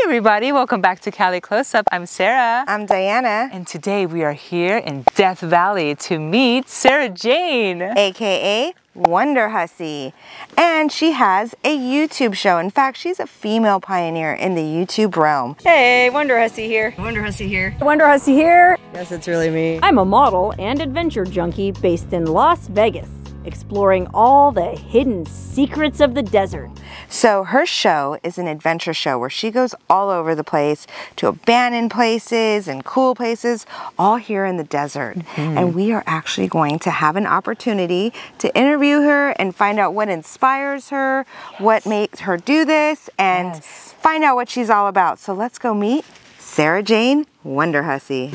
everybody, welcome back to Cali Closeup. I'm Sarah. I'm Diana. And today we are here in Death Valley to meet Sarah Jane. AKA WonderHussy. And she has a YouTube show. In fact, she's a female pioneer in the YouTube realm. Hey, WonderHussy here. WonderHussy here. WonderHussy here. Yes, it's really me. I'm a model and adventure junkie based in Las Vegas, exploring all the hidden secrets of the desert. So her show is an adventure show where she goes all over the place to abandoned places and cool places, all here in the desert. And we are actually going to have an opportunity to interview her and find out what inspires her, what makes her do this, and find out what she's all about. So let's go meet Sarah Jane WonderHussy.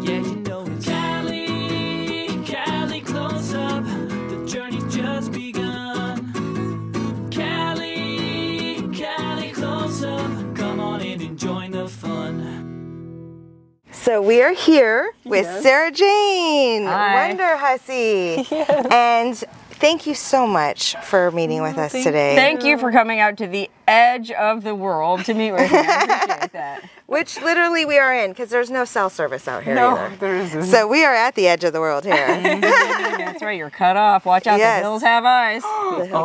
Yeah, you know it's Cali Closeup. The journey's just begun. Cali Closeup. Come on in and join the fun. So we are here with Sarah Jane Hi. WonderHussy. And thank you so much for meeting with us today. Thank you for coming out to the edge of the world to meet with me. I appreciate that. Which literally we are in, because there's no cell service out here either. there isn't. So we are at the edge of the world here. That's right, you're cut off. Watch out, Yes. the hills have eyes. The hills have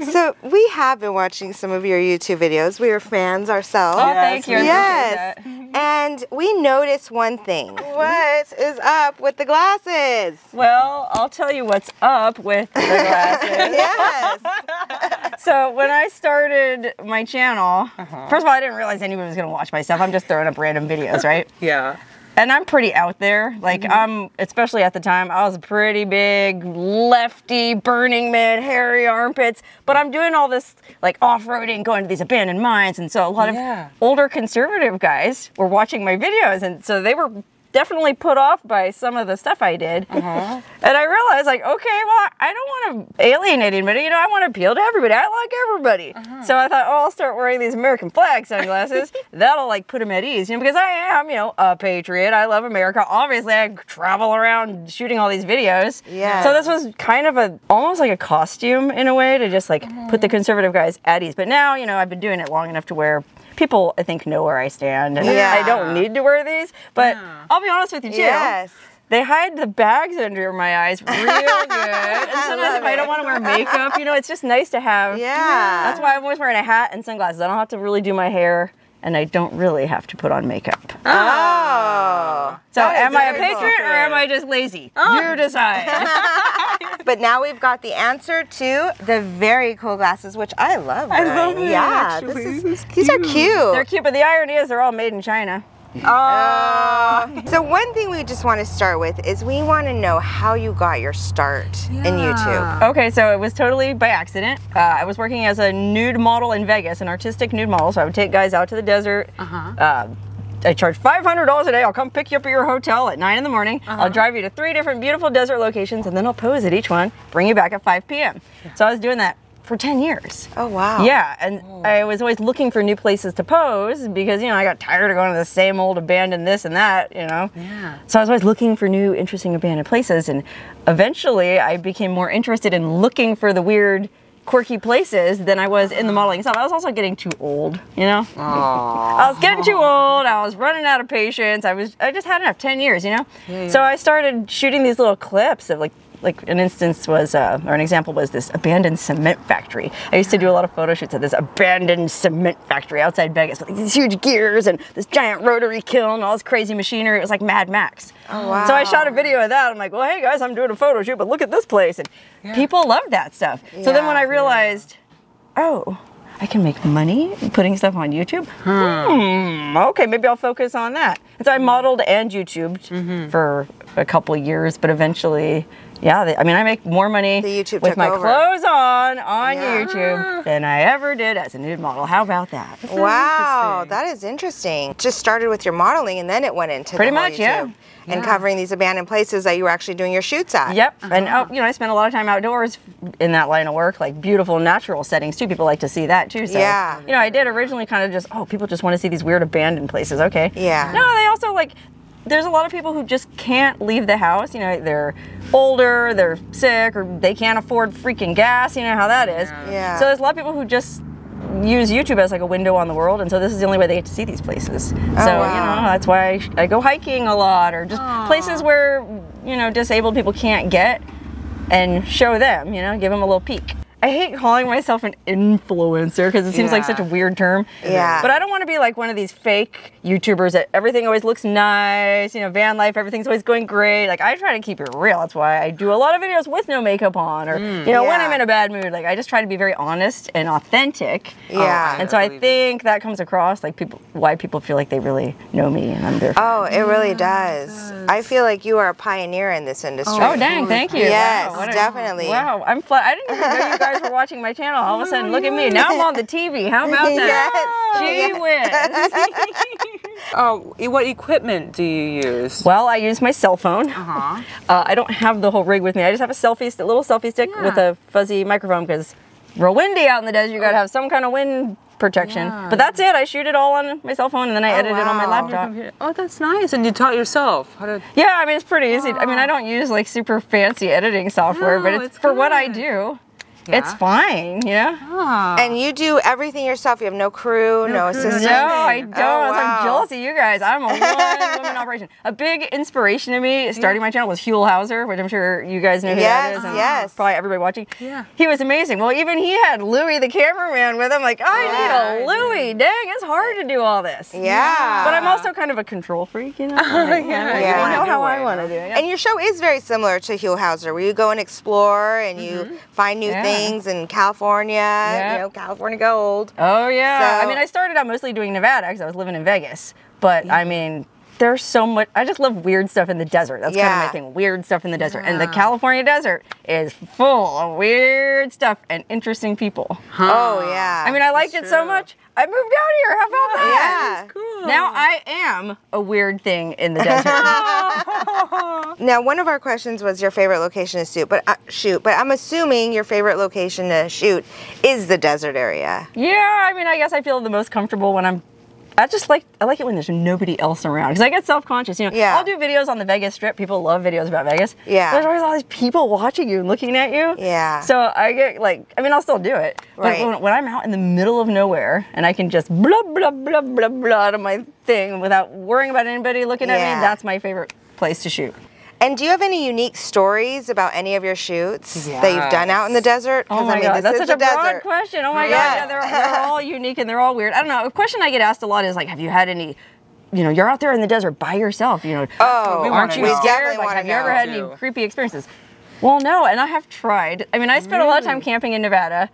eyes. So we have been watching some of your YouTube videos. We are fans ourselves. Oh, thank you. I Yes. appreciate that. And we noticed one thing. What is up with the glasses? Well, I'll tell you what's up with the glasses. Yes. So when I started my channel, first of all, I didn't realize anybody was going to watch my stuff. I'm just throwing up random videos, right? Yeah. And I'm pretty out there. Like, especially at the time, I was a pretty big lefty, Burning Man, hairy armpits. But I'm doing all this, like, off-roading, going to these abandoned mines. And so a lot of older conservative guys were watching my videos. And so they were definitely put off by some of the stuff I did. And I realized, like, okay, well, I don't want to alienate anybody. You know, I want to appeal to everybody. I like everybody. So I thought, oh, I'll start wearing these American flag sunglasses. That'll, like, put them at ease, you know, because I am, you know, a patriot. I love America. Obviously, I travel around shooting all these videos. Yeah. So this was kind of almost like a costume in a way to just, like, put the conservative guys at ease. But now, you know, I've been doing it long enough to where people, I think, know where I stand, and I don't need to wear these. But I'll be honest with you, too. Yes. They hide the bags under my eyes real good. And sometimes if I don't want to wear makeup, you know, it's just nice to have. Yeah. That's why I'm always wearing a hat and sunglasses. I don't have to really do my hair, and I don't really have to put on makeup. Oh. So That is am I a very patriot or am I just lazy? You decide. But now we've got the answer to the very cool glasses, which I love. I love it, Yeah, actually. these are cute. They're cute, but the irony is they're all made in China. So one thing we just want to start with is we want to know how you got your start in YouTube. Okay, so it was totally by accident. I was working as a nude model in Vegas, an artistic nude model. So I would take guys out to the desert. I charge $500 a day. I'll come pick you up at your hotel at 9 in the morning. I'll drive you to 3 different beautiful desert locations, and then I'll pose at each one, bring you back at 5 p.m. So I was doing that for 10 years. Oh, wow. Yeah, and I was always looking for new places to pose because, you know, I got tired of going to the same old abandoned this and that, you know? Yeah. So I was always looking for new, interesting abandoned places, and eventually I became more interested in looking for the weird, quirky places than I was in the modeling itself. I was also getting too old, you know? I was getting too old, I was running out of patience, I just had enough, 10 years, you know? So I started shooting these little clips of like an instance was, or an example was this abandoned cement factory. I used to do a lot of photo shoots at this abandoned cement factory outside Vegas with these huge gears and this giant rotary kiln and all this crazy machinery. It was like Mad Max. Oh, wow. So I shot a video of that. I'm like, well, hey guys, I'm doing a photo shoot, but look at this place. And people loved that stuff. So then when I realized, oh, I can make money putting stuff on YouTube? Okay, maybe I'll focus on that. And so I modeled and YouTubed for a couple years, but eventually, I mean, I make more money with my clothes on YouTube than I ever did as a nude model. How about that? Wow, that is interesting. Just started with your modeling and then it went into Pretty the whole much, YouTube. And covering these abandoned places that you were actually doing your shoots at. Yep, and you know, I spent a lot of time outdoors in that line of work, like beautiful natural settings too. People like to see that too. So, you know, I did originally kind of just, people just want to see these weird abandoned places. Okay. Yeah. No, they also like, there's a lot of people who just can't leave the house. You know, they're older, they're sick, or they can't afford freaking gas. You know how that is. Yeah. So there's a lot of people who just use YouTube as like a window on the world, and so this is the only way they get to see these places. So, you know, that's why I go hiking a lot, or just places where, you know, disabled people can't get, and show them, you know, give them a little peek. I hate calling myself an influencer because it seems like such a weird term. Yeah. But I don't want to be like one of these fake YouTubers that everything always looks nice, you know, van life, everything's always going great. Like, I try to keep it real. That's why I do a lot of videos with no makeup on, or, you know, when I'm in a bad mood. Like, I just try to be very honest and authentic. Yeah. And so I think that comes across, like, why people feel like they really know me and I'm their friend. Oh, it really does. I feel like you are a pioneer in this industry. Oh, dang, thank you. Yes, Wow, definitely. Wow, I'm flat. I didn't even know you guys were watching my channel. All of a sudden, look at me. Now I'm on the TV. How about that? Gee whiz. What equipment do you use? Well, I use my cell phone. I don't have the whole rig with me. I just have a little selfie stick with a fuzzy microphone because real windy out in the desert. You gotta have some kind of wind protection. But that's it. I shoot it all on my cell phone and then I edit it on my laptop. Oh, that's nice. And you taught yourself how to... Yeah, I mean, it's pretty easy. I mean, I don't use like super fancy editing software, but it's for what I do. It's fine, you know? And you do everything yourself? You have no crew, no assistants? No, I don't. Oh, wow. I'm jealous of you guys. I'm a one-woman operation. A big inspiration to me starting my channel was Huell Hauser, which I'm sure you guys know who that is. And probably everybody watching. Yeah. He was amazing. Well, even he had Louie, the cameraman, with him. Like, I need a Louie. Dang, it's hard to do all this. Yeah. But I'm also kind of a control freak, you know? I know how I want to do it. And your show is very similar to Huell Hauser, where you go and explore and you find new things in California, you know, California gold. Oh, yeah. So, I mean, I started out mostly doing Nevada because I was living in Vegas. But, I mean, there's so much. I just love weird stuff in the desert. That's kind of my thing. Weird stuff in the desert. And the California desert is full of weird stuff and interesting people. Oh, yeah. I mean, I liked it so much. I moved out here. How about that? Yeah. Cool. Now I am a weird thing in the desert. Now, one of our questions was your favorite location to shoot, but I'm assuming your favorite location to shoot is the desert area. Yeah, I mean, I guess I feel the most comfortable when I'm. I like it when there's nobody else around because I get self-conscious. You know, I'll do videos on the Vegas Strip. People love videos about Vegas. Yeah. There's always all these people watching you and looking at you. Yeah. So I get like, I mean, I'll still do it. But when I'm out in the middle of nowhere and I can just blah, blah, blah, blah, blah out of my thing without worrying about anybody looking at me, that's my favorite place to shoot. And do you have any unique stories about any of your shoots that you've done out in the desert? Oh my God, that's such a broad question. Oh my God, yeah, they're all unique and they're all weird. I don't know, a question I get asked a lot is like, have you had any, you know, you're out there in the desert by yourself, you know, aren't you scared? Like, have you ever had any creepy experiences? Well, no, and I have tried. I mean, I spent a lot of time camping in Nevada,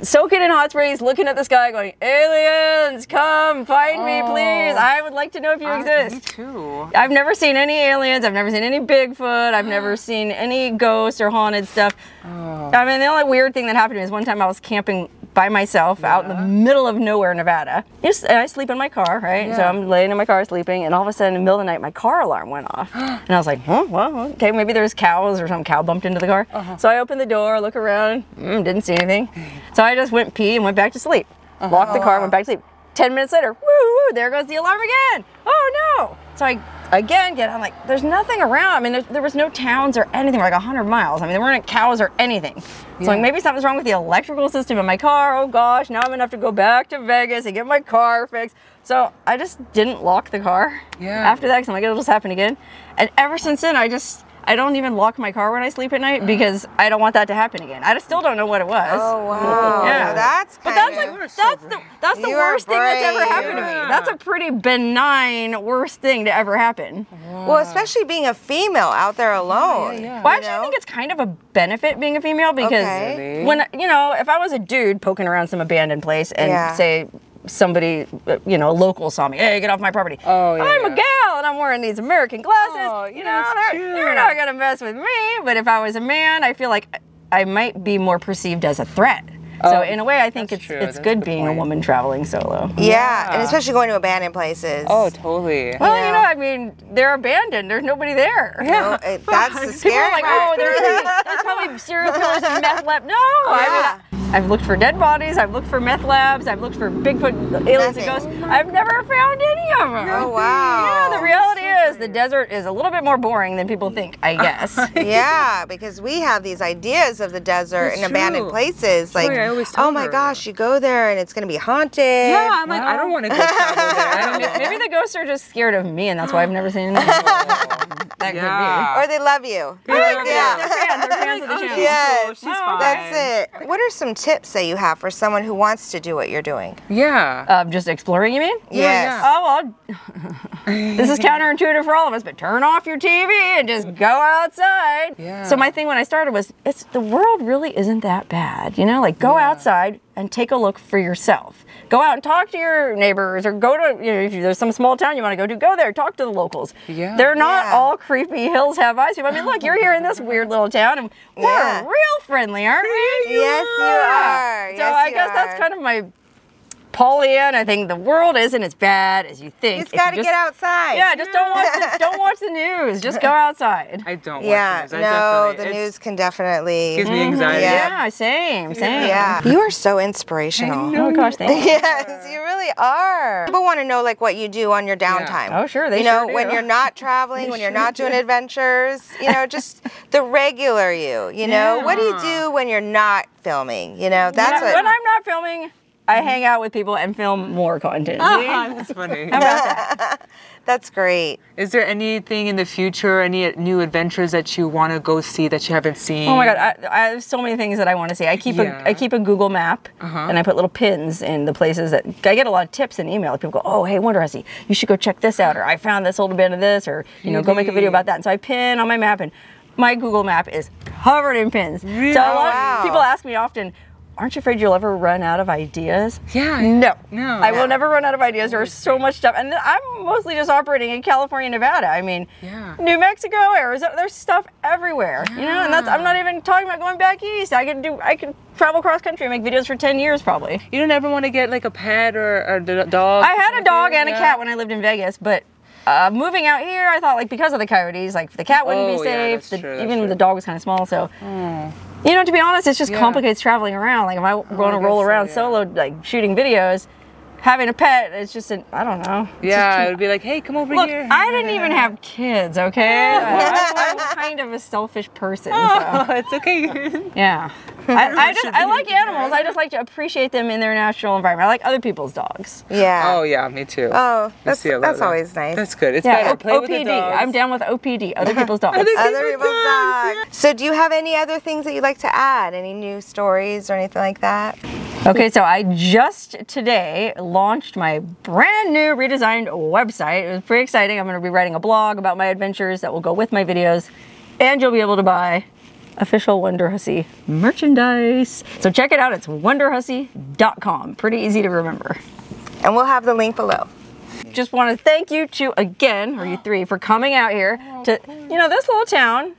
soaking in hot springs, looking at the sky, going, aliens, come find me, please. I would like to know if you exist. Me too. I've never seen any aliens. I've never seen any Bigfoot. I've never seen any ghosts or haunted stuff. I mean, the only weird thing that happened to me is one time I was camping by myself out in the middle of nowhere, Nevada. And I sleep in my car, right? So I'm laying in my car sleeping, and all of a sudden in the middle of the night, my car alarm went off. And I was like, well, okay, maybe there's cows or some cow bumped into the car. So I opened the door, look around, didn't see anything. So I just went pee and went back to sleep. Locked the car, went back to sleep. 10 minutes later, woo, there goes the alarm again. Oh no. So I again I'm like, there's nothing around. I mean, there was no towns or anything, like 100 miles. I mean, there weren't cows or anything. So like, maybe something's wrong with the electrical system in my car. Oh gosh, now I'm gonna have to go back to Vegas and get my car fixed. So I just didn't lock the car after that because I'm like, it'll just happen again. And ever since then, I don't even lock my car when I sleep at night because I don't want that to happen again. I still don't know what it was. Oh wow! Yeah, that's the worst thing that's ever happened to me. That's a pretty benign worst thing to ever happen. Well, especially being a female out there alone. Well, I actually think it's kind of a benefit being a female because when, you know, if I was a dude poking around some abandoned place and say somebody, you know, a local saw me, hey, get off my property. I'm a gal and I'm wearing these American glasses. You know, they're not gonna mess with me. But if I was a man, I feel like I might be more perceived as a threat. So in a way, I think it's good being a woman traveling solo. Yeah, and especially going to abandoned places. Oh, totally. Well, you know, I mean, they're abandoned. There's nobody there. Yeah, that's the scary part. People are like, oh, there's probably serial killers and meth lab. No, I mean, I've looked for dead bodies. I've looked for meth labs. I've looked for Bigfoot, aliens, and ghosts. I've never found any of them. Oh, wow. Yeah, the reality is the desert is a little bit more boring than people think, I guess. Yeah, because we have these ideas of the desert That's and abandoned true. places. Like, I always tell oh my her. gosh, you go there and it's going to be haunted. Yeah, I'm like, I don't want to go travel there. Maybe the ghosts are just scared of me, and that's why I've never seen them. That Yeah. Or they love you. They love Yeah, you. they're fans. They're fans of the Oh, channel. Yes, she's fine. that's it. What are some tips that you have for someone who wants to do what you're doing? Yeah. Just exploring, you mean? Yes. Oh, well, this is counterintuitive for all of us, but turn off your TV and just go outside. Yeah. So my thing when I started was, the world really isn't that bad, you know? Like, go outside and take a look for yourself. Go out and talk to your neighbors, or go to, if there's some small town you want to go to, go there, talk to the locals. Yeah. They're not Yeah. all creepy hills have eyes people. I mean, look, you're here in this weird little town, and we're real friendly, aren't we? Yes, you are. So Yes, I you guess are. that's kind of my Pollyanna. I think the world isn't as bad as you think. You just got to get outside. Yeah, just don't watch the news. Just go outside. I don't Yeah, watch the news. no, the It's- news can definitely. gives me anxiety. Yeah, same. Yeah, you are so inspirational. Oh gosh, thank you. Yes, you really are. People want to know like what you do on your downtime. Oh sure, they You know, sure do. when you're not traveling, when you're not doing adventures, just the regular you. You know, what do you do when you're not filming? You know, that's when what. I'm not filming, I hang out with people and film more content. That's funny. How about that? That's great. Is there anything in the future, any new adventures that you want to go see that you haven't seen? Oh my god, I have so many things that I want to see. I keep a Google map, and I put little pins in the places that I get a lot of tips in email. People go, oh hey WonderHussy, you should go check this out, or I found this old abandoned this, or go make a video about that. And so I pin on my map, and my Google map is covered in pins. Really? So a lot Wow. of people ask me often, aren't you afraid you'll ever run out of ideas? Yeah. No. I will never run out of ideas. There's so much stuff. And I'm mostly just operating in California, Nevada. I mean, New Mexico, Arizona, there's stuff everywhere. You know, and I'm not even talking about going back east. I can travel cross country and make videos for 10 years probably. You don't ever want to get like a pet or a dog? I had a dog and a cat when I lived in Vegas, but moving out here, I thought because of the coyotes, the cat wouldn't be safe. That's true, even the dog was kind of small, so. To be honest, it just complicates traveling around. Like if I want to roll around solo, shooting videos, having a pet, it's just I don't know. Yeah, it would be like, hey, come over Look, here. I didn't even have kids, okay? I'm kind of a selfish person. Oh, So. it's okay. Yeah. I like animals. I just like to appreciate them in their natural environment. I like other people's dogs. Yeah. Oh yeah, me too. Oh, I see a lot of that's that. always nice. That's good. It's Yeah, better. Play with the OPD. dogs. I'm down with OPD, other people's dogs. Other people's dogs. So do you have any other things that you'd like to add? Any new stories or anything like that? Okay, so I just today launched my brand new redesigned website. It was pretty exciting. I'm going to be writing a blog about my adventures that will go with my videos, and you'll be able to buy official WonderHussy merchandise. So check it out. It's WonderHussy.com. Pretty easy to remember. And we'll have the link below. Just want to thank you two again, or you three, for coming out here to, this little town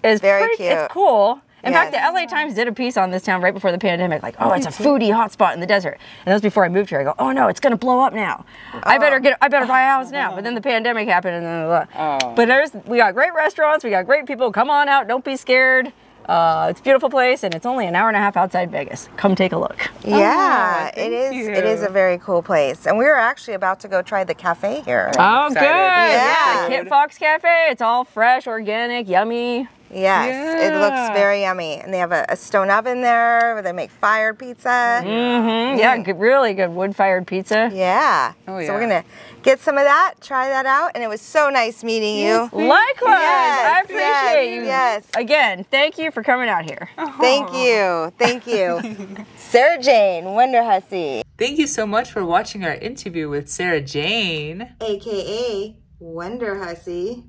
is Very pretty, cute. It's cool. In Yes. fact, the LA Times did a piece on this town right before the pandemic, like, oh, it's a foodie hotspot in the desert. And that was before I moved here. I go, oh no, it's gonna blow up now. I better buy a house now. But then the pandemic happened, and then But we got great restaurants, we got great people. Come on out, don't be scared. It's a beautiful place, and it's only an hour and a half outside Vegas. Come take a look. Yeah, thank it is. you. It is a very cool place, and we were actually about to go try the cafe here. Oh, good. excited. Yeah. The Kit Fox Cafe. It's all fresh, organic, yummy. Yes, it looks Yeah. very yummy, and they have a stone oven there where they make fired pizza. Yeah, really good wood-fired pizza. Yeah. Oh, So we're yeah. gonna get some of that, try that out, and it was so nice meeting you. Likewise, Yes, I appreciate you. yes. Again, thank you for coming out here. Thank you. Thank you. Sarah Jane, WonderHussy, Thank you so much for watching our interview with Sarah Jane. aka WonderHussy.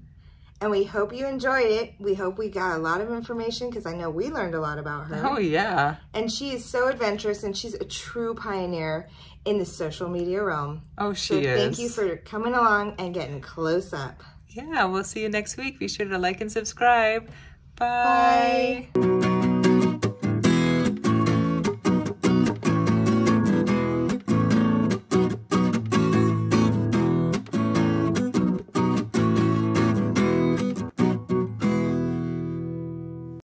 And we hope you enjoyed it. We hope we got a lot of information because I know we learned a lot about her. Oh yeah. And she is so adventurous, and she's a true pioneer in the social media realm. Oh, she So is. thank you for coming along and getting close up. Yeah, we'll see you next week. Be sure to like and subscribe. Bye. Bye.